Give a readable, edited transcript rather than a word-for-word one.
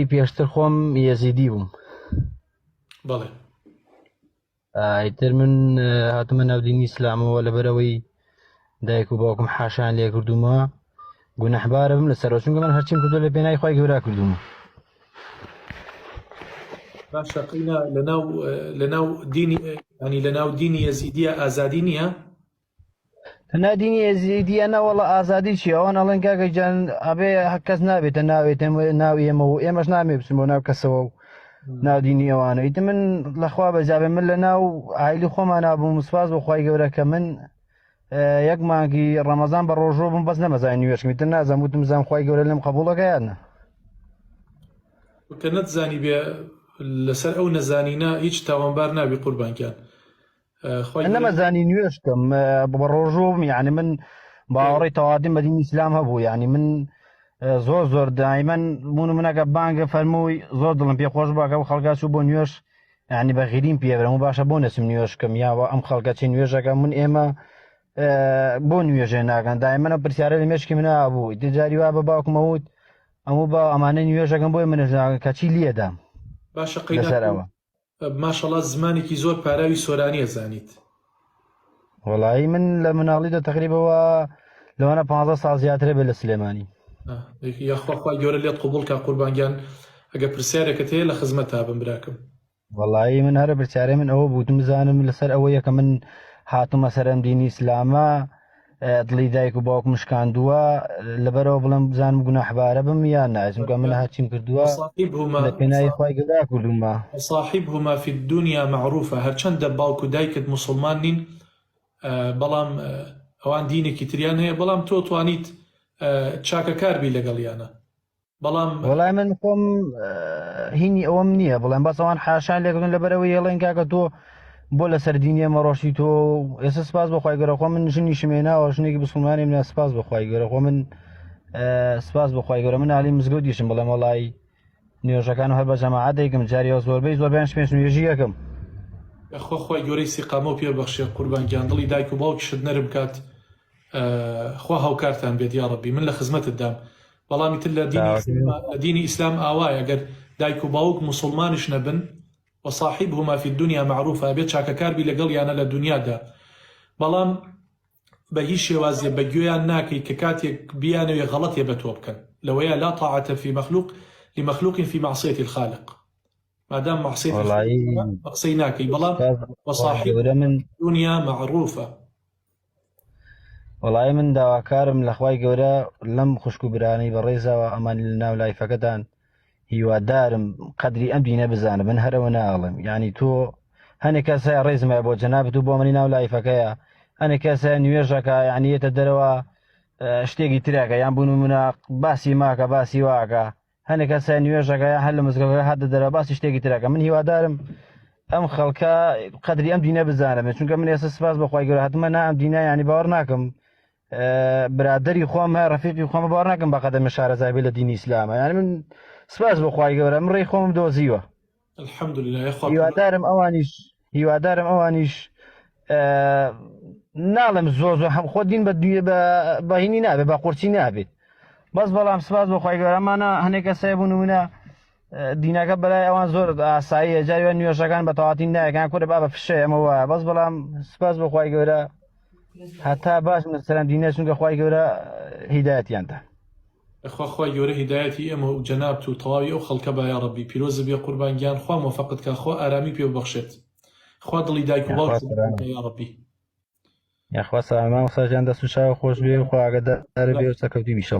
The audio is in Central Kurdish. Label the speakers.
Speaker 1: پێشتر خۆم یەزیدی بووم.
Speaker 2: بەڵێ
Speaker 1: ئیتر من هاتومە ناودینی ئیسلامەوە لەبەرەوەی دایک و باوکم حاشان لێ کردومە گونەحبارە بم لەسەرەوە، چونکە من هەرچیم کردو لە پێناوی خی گەورە کردومە.
Speaker 2: باشە قینە لەناو دینی ینی لەناو دینی یەزیدیە ئازادی نییە؟
Speaker 1: تەنها دینی یەزیدیە نەوەڵە ئازادی چی ئەوان ئەڵێن کاکە گیان ئەبێ کەس نابێتە ناو ئێمە و ئێمەش نامێ بچین بۆ ناو کەسەوە و ناو دینی ئەوانە. ئیتر من لەخوا بەجابێ من لە ناو عایلی خۆمان نابووم، سوپاس بۆ خی گەورە کە من یەک مانگی ڕەمەزان بە ڕۆژۆ بم بەس نەمەزانی نوێشکم، ئیتر نازانم وتم زانم خی گەورە لێم قبوڵەکە یانە
Speaker 2: کە نەتزانی بێ لەسەر ئەو نەزانینە هیچ تاوانبار نابی قوربانگیان.
Speaker 1: نەمەزانی نوێشکم بە ڕۆژۆم، یعنی من باوەڕی تەواردیم بە دینی ئیسلام هەبوو، یعنی من زۆر دایمەن منەکە بانگە فەرمووی زۆر دڵم پێ خۆش بکە و خەڵکا چوو بۆ نوێش، یعنی بە غیریم پێبرم و باشە بۆ نەچم نوێشکەم یاوە ئەم خەڵکە چی نوێژەکە من ئێمە بۆ نوێژێ ناکەن. دایمەنە پرسیارە لە مێشکی منە بوو، ئیتر جاری وا بە باوکمەوت ئەموو بە ئەمانە نوێژەکەم بۆی منەژ ناکەن کە چی لێدام.
Speaker 2: باشە قینەوە ماشەڵڵا زمانێکی زۆر پاراوی سۆرانیە زانیت.
Speaker 1: وەڵایی من لە مناڵیدا تقریبەوە لەوانە 15 ساڵ زیاترە بێت لە سلێمانی.
Speaker 2: یاخواخوای گەورە لێت قوبوڵ کا قوربانگیان، ئەگە پرسیارێکت هەیە لە خزمەت تا بم براکەم.
Speaker 1: وەڵایی من هەرە پرسیارەی من ئەوە بوو بزانم لەسەر ئەوەیە کە من هاتومە سەرم دینی ئیسلامە دڵی دایک و باوکم شکاندووە لەبەرەوە بڵم بزانم گوناحبارە بم یان نا، چونکە من هاچیم کردووە لە پێناوی خی گەورە کردومە.
Speaker 2: صاحبهما في الدنيا معروفة، هەرچەندە باوک و دایکت موسڵمان نین بەڵام ئەوان دینێکی تریان هەیە، بەڵام تۆ توانیت چاکەکاربی لەگەڵیانە. بەڵام
Speaker 1: وەڵای من خۆم هینی ئەوەم نییە بڵێم بەس ئەوان حاشان لێکردن لەبەرەوەی هێڵێن کاکە تۆ بۆ لەسەر دینی ئێمە ڕۆشتی تۆ ئێستا سپاس بەخوای گەورە خۆ من ژنی شمێناوە ژنێکی بسڵمانی منە سپاس بەخوای گەورە خۆ من سپاس بەخوای گەورە من عالی مزگەوت دیشم بڵێم وەڵای نوێژەکان و هەر بە جەماعەت دەیکەم جاریەوە زۆربەیان پێش نوێژی یەکەم.
Speaker 2: خۆی گەورەی سیقامە و پێبەخشێ قوربانگیان، دڵی دایک و باوکیشت نەرم کات، خوا هاوکارتان بێت یا ڕەبی، من لە خزمەتت دام. بەڵامی تر لە دینی ئیسلام ئاوایە ئەگەر دایک و باوک موسڵمانش نەبن وصاحبهما في الدنيا معروفة بێت چاکەکاربی لەگەڵیانە لە دنیادا، بەڵام بە هیچ شێوازێ بە گوێیان ناکەی کە کاتێک بیانەوێ غەڵەتێ بە تۆ بکەن. لەوەیە لا طاعة في مخلوق لمخلوق في معصية الخالق، مادام معصية مقصي ناكي بەڵام وصاحب الدنيا معروفة.
Speaker 1: وەڵای من داواکارم لە خوای گەورە لەم خوشک و برانەی بەڕێزەوە ئەمان لە ناو لایفەکەتان هیوادارم قەدری ئەم دینە بزانم، من هەرەوە ناڵم. یعنی تۆ هەنێک کەسای ڕێزمە بۆ جەنابەت و بۆ منی ناو لایفەکەیە، هەنێک کەسە نوێژەکە یعنیەتە دەرەوە شتێکی ترەکە یان بوون منە باسی ماکە باسی واکە، هەنێک کەسە نوێژەکە هەر لە مزگەوتەکە هاتە دەرەوە باسی شتێکی ترەکە. من هیوادارم ئەم خەڵکە قەدری ئەم دینە بزانم، چونکە من ئێستا سپاس بەخوای گەورە هاتمە نا ئەم دینە، یعنی باوەڕ ناکەم برادری خۆم هەیە ڕەفیقی خۆمە باوەڕ ناکەم بە قەدەمە شارەزای بێت لە دینی ئیسلامە. یعنی من سپاس بەخوای گەورە من ڕێی خۆم دۆزیوە.
Speaker 2: الحەمدولله.
Speaker 1: هیوادارم ئەوانیش ناڵم زۆر هەم خۆ دین بە هینی نابێت بە قورچی نابێت، بەس بەڵام سپاس بەخوای گەورە ئەمانە هەنێک کەسای بوون منە دینەکە بەلای ئەوان زۆر ئاساییە، جاریوە نوێژەکان بە تەواتی نایەکان کورە با بە فشە ئەمە وایە، بەس بەڵام سپاس بەخوای گەورە هەتا باش سەرم دینە چونکە خوای گەورە هیدایەتیاندا.
Speaker 2: خوا گەورە هیدایەتی ئەمە و جەناب و تەواوی ئەو خەڵکە بە یا ڕەبی پیرۆز بێ قوربانگیان، خوا موفقت کە خوا ئارامی پێ ببەخشێت، خوا دڵی دایک و باوک یا ڕەبی.
Speaker 1: یاخوا سەلامان وساژیان دەست و چاوە خۆش بێ و خوا ئاگادار بێ و سەرکەوتی بیشە.